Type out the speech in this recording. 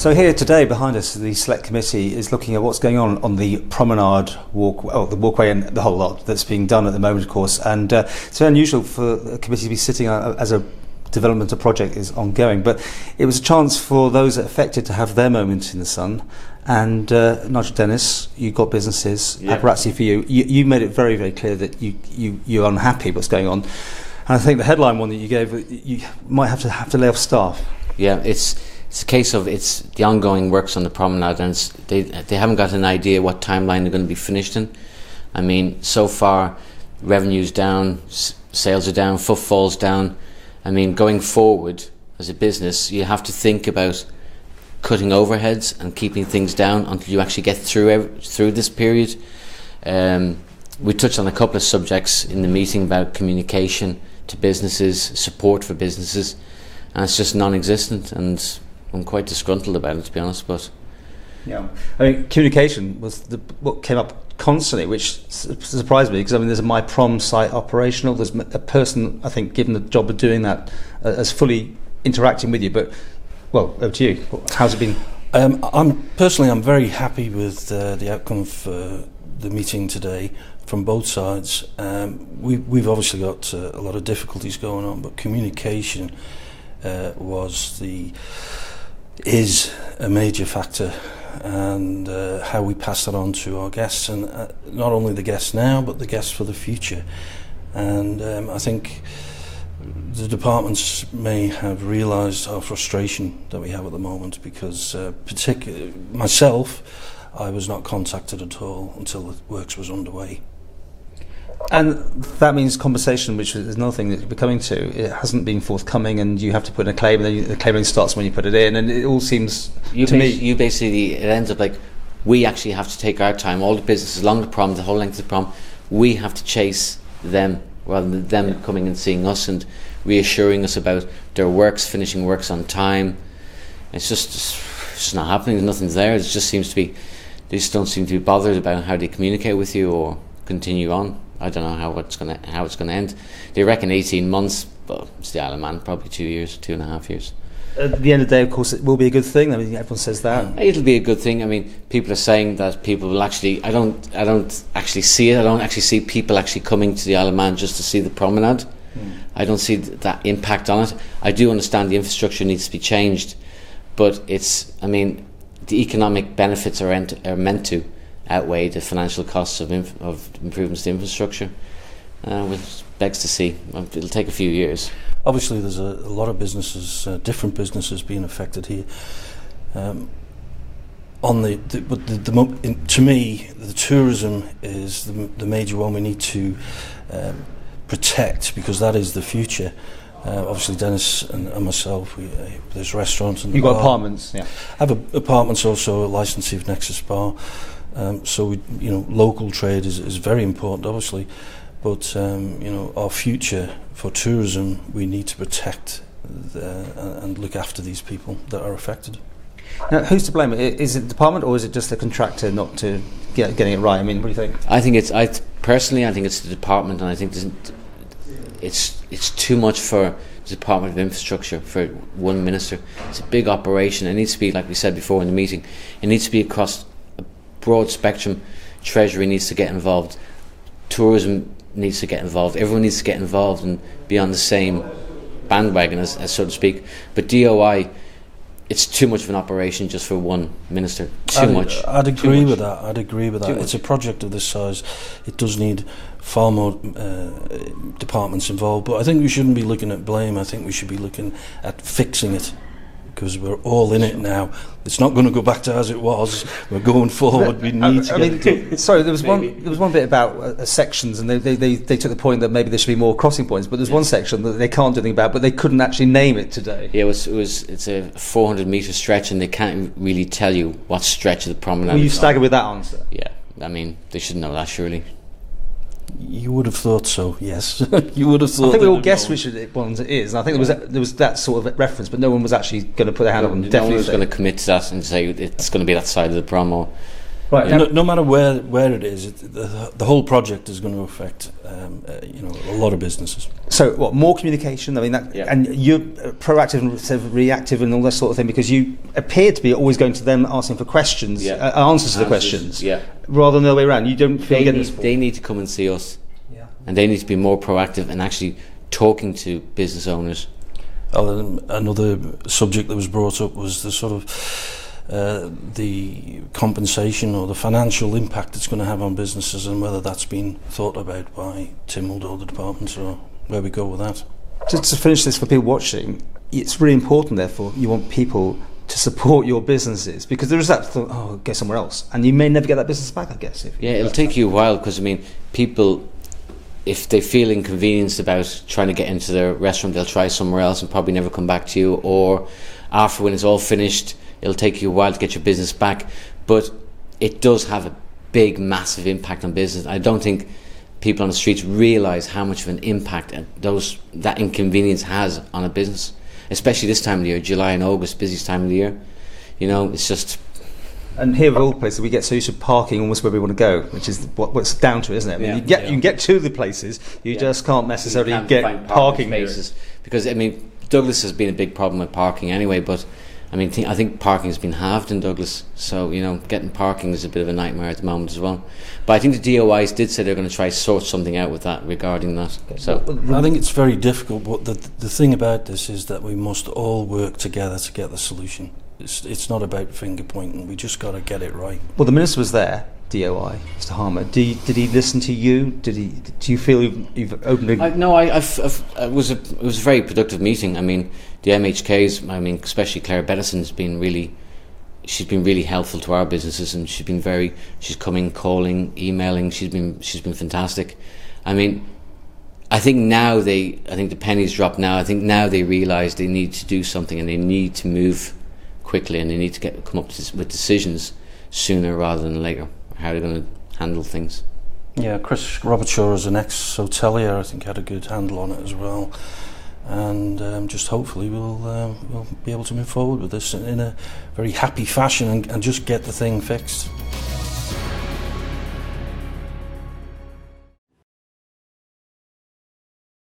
So here today behind us, the Select Committee is looking at what's going on the Promenade the walkway and the whole lot that's being done at the moment, of course. And it's very unusual for a committee to be sitting as a developmental project is ongoing. But it was a chance for those affected to have their moment in the sun. And Nigel, Dennis, you've got businesses, Paparazzi for you. You made it very, very clear that you're unhappy what's going on. And I think the headline one that you gave, you might have to lay off staff. Yeah, it's a case of it's the ongoing works on the promenade, and they haven't got an idea what timeline they're going to be finished in. I mean, so far, revenue's down, sales are down, footfall's down. I mean, going forward as a business, you have to think about cutting overheads and keeping things down until you actually get through this period. We touched on a couple of subjects in the meeting about communication to businesses, support for businesses, and it's just non-existent, and I'm quite disgruntled about it, to be honest. But yeah, I mean, communication was what came up constantly, which surprised me, because I mean, there's a My Prom site operational. There's a person, I think, given the job of doing that, as fully interacting with you. But well, over to you. How's it been? I'm very happy with the outcome of the meeting today from both sides. We've obviously got a lot of difficulties going on, but communication is a major factor, and how we pass that on to our guests, and not only the guests now, but the guests for the future. And I think the departments may have realised our frustration that we have at the moment, because particularly myself, I was not contacted at all until the works was underway. And that means conversation, which is another thing that we're coming to, it hasn't been forthcoming, and you have to put in a claim, and then the claiming starts when you put it in, and it all seems it ends up like we actually have to take our time, all the businesses along the prom, the whole length of the prom, we have to chase them rather than them coming and seeing us and reassuring us about their works, finishing works on time. It's just not happening. Nothing's there. It just seems to be, they just don't seem to be bothered about how they communicate with you or continue on. I don't know how it's going to end. They reckon 18 months, but it's the Isle of Man, probably 2 years, 2.5 years. At the end of the day, of course, it will be a good thing. I mean, everyone says that. It'll be a good thing. I mean, people are saying that people will actually. I don't actually see it. I don't actually see people actually coming to the Isle of Man just to see the promenade. I don't see that impact on it. I do understand the infrastructure needs to be changed, but it's. I mean, the economic benefits are meant to outweigh the financial costs of improvements to infrastructure. Which begs to see. It'll take a few years. Obviously, there's a lot of businesses, different businesses being affected here. To me, the tourism is the major one we need to protect, because that is the future. Obviously, Dennis and myself, there's restaurants and you've got apartments. Yeah, I have apartments, also a licensee of Nexus Bar. So local trade is very important, obviously. But our future for tourism, we need to protect and look after these people that are affected. Now, who's to blame? Is it the department, or is it just the contractor not to getting it right? I mean, what do you think? I think it's the department, and I think it's too much for the Department of Infrastructure, for one minister. It's a big operation. It needs to be, like we said before in the meeting, it needs to be across a broad spectrum. Treasury needs to get involved. Tourism needs to get involved. Everyone needs to get involved and be on the same bandwagon, as so to speak. But DOI, it's too much of an operation just for one minister. I'd agree with that. It's a project of this size. It does need far more departments involved. But I think we shouldn't be looking at blame. I think we should be looking at fixing it, because we're all in it now. It's not going to go back to as it was. We're going forward. We need to. Sorry, there was one bit about sections, and they took the point that maybe there should be more crossing points. But there's one section that they can't do anything about, but they couldn't actually name it today. Yeah, it's a 400-metre stretch, and they can't really tell you what stretch of the promenade. Were you staggered with that answer? Yeah, I mean, they should know that, surely. You would have thought so, yes. You would have thought. I think we all guessed which one it is, and I think there was that sort of reference, but no one was actually going to put their hand on. No one was going to commit to that and say it's going to be that side of the prom. Right. No matter where it is, the whole project is going to affect a lot of businesses. So, what, more communication? I mean, and you're proactive and sort of reactive and all that sort of thing, because you appear to be always going to them asking for questions, answers to the questions, rather than the other way around. You don't feel they need to come and see us, and they need to be more proactive and actually talking to business owners. Another subject that was brought up was the sort of the compensation or the financial impact it's going to have on businesses, and whether that's been thought about by Tim or the departments, or where we go with that. Just to finish this for people watching, it's really important, therefore, you want people to support your businesses, because there is that thought, oh, go somewhere else, and you may never get that business back, I guess. It'll take you a while, because, I mean, people, if they feel inconvenienced about trying to get into their restaurant, they'll try somewhere else and probably never come back to you, or after, when it's all finished, it'll take you a while to get your business back. But it does have a big, massive impact on business. I don't think people on the streets realise how much of an impact that inconvenience has on a business, especially this time of the year, July and August, busiest time of the year. You know, it's just... And here of all places, we get so used to parking almost where we want to go, which is what it's down to, isn't it? I mean, you can get to the places, you just can't necessarily get parking spaces. Because, I mean, Douglas has been a big problem with parking anyway, but I mean, I think parking has been halved in Douglas, so, you know, getting parking is a bit of a nightmare at the moment as well. But I think the DOIs did say they're going to try to sort something out with that, regarding that. So I think it's very difficult, but the thing about this is that we must all work together to get the solution. It's not about finger pointing, we just got to get it right. Well, the Minister was there, DOI, Mr Harmer. Did he listen to you? Do you feel you've opened a... it was a very productive meeting. I mean, the MHKs, I mean, especially Claire Bettison's been really helpful to our businesses, and she's coming, calling, emailing, she's been fantastic. I mean, I think the pennies dropped now. I think now they realise they need to do something, and they need to move quickly, and they need to come up with decisions sooner rather than later, how they're going to handle things. Yeah, Chris Robertshaw, as an ex-hotelier, I think had a good handle on it as well, and just hopefully we'll be able to move forward with this in a very happy fashion and just get the thing fixed.